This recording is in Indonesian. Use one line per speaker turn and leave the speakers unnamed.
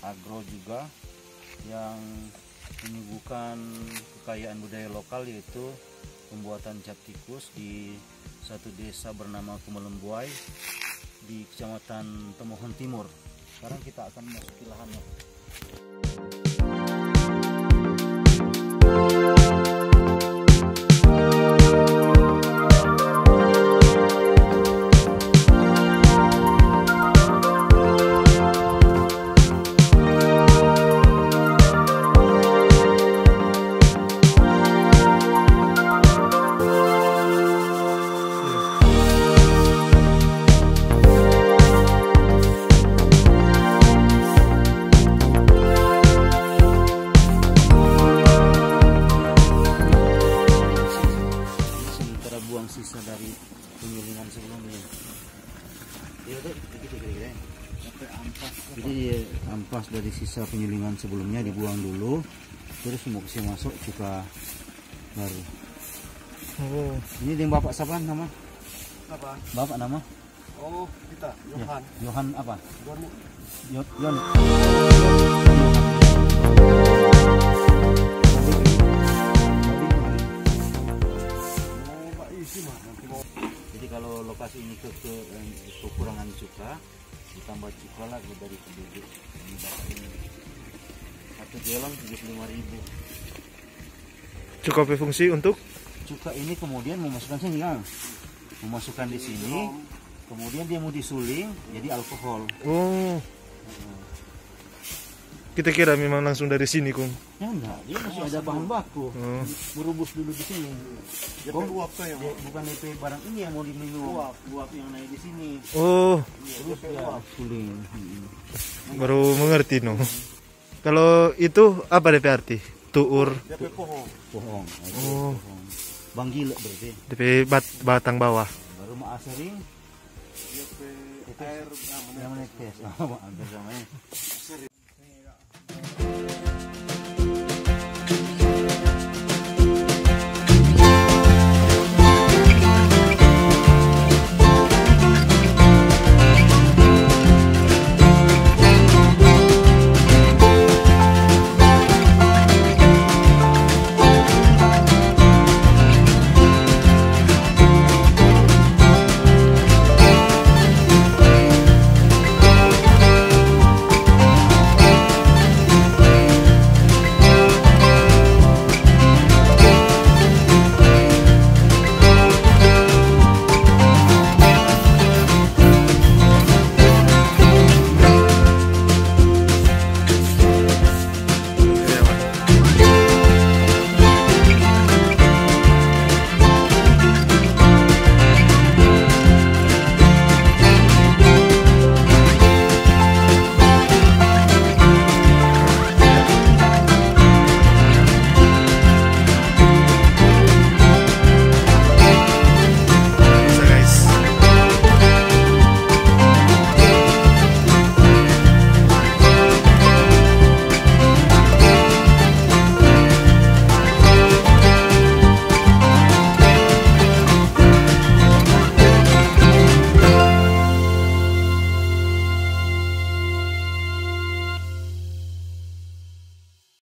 agro juga yang menyuguhkan kekayaan budaya lokal, yaitu pembuatan cap tikus di satu desa bernama Kumelembuai di Kecamatan Temohon Timur. Sekarang kita akan memasuki lahannya. Buang sisa dari penyulingan sebelumnya. Jadi ampas dari sisa penyulingan sebelumnya dibuang dulu, terus mau kasih masuk cuka baru.
Oh,
Ini dengan bapak siapa nama?
apa?
Bapak nama?
Oh, kita Yohan.
Ya. Yohan apa?
Yon.
Yon. Jadi kalau lokasi ini kekurangan cuka, ditambah cuka lagi dari penduduk di bapak ini. Satu galon 75.000.
Cukup berfungsi untuk?
Cuka ini kemudian memasukkan sini kan, memasukkan di sini, kemudian dia mau disuling jadi alkohol.
Oh, kita kira memang langsung dari sini, Kung.
Ya enggak, dia masih ada bahan baku.
Oh.
Berubus dulu di sini.
Uap tuh ya,
bukan DP barang ini yang mau diminum. Uap yang naik di sini.
Oh,
Terus ya suling.
baru mengerti no. Kalau itu apa DP arti? Tuur.
DP pohong. Pohong.
Oh.
Bang gila berarti.
DP batang bawah.
Baru mau asering. DP air namanya tes. Namanya.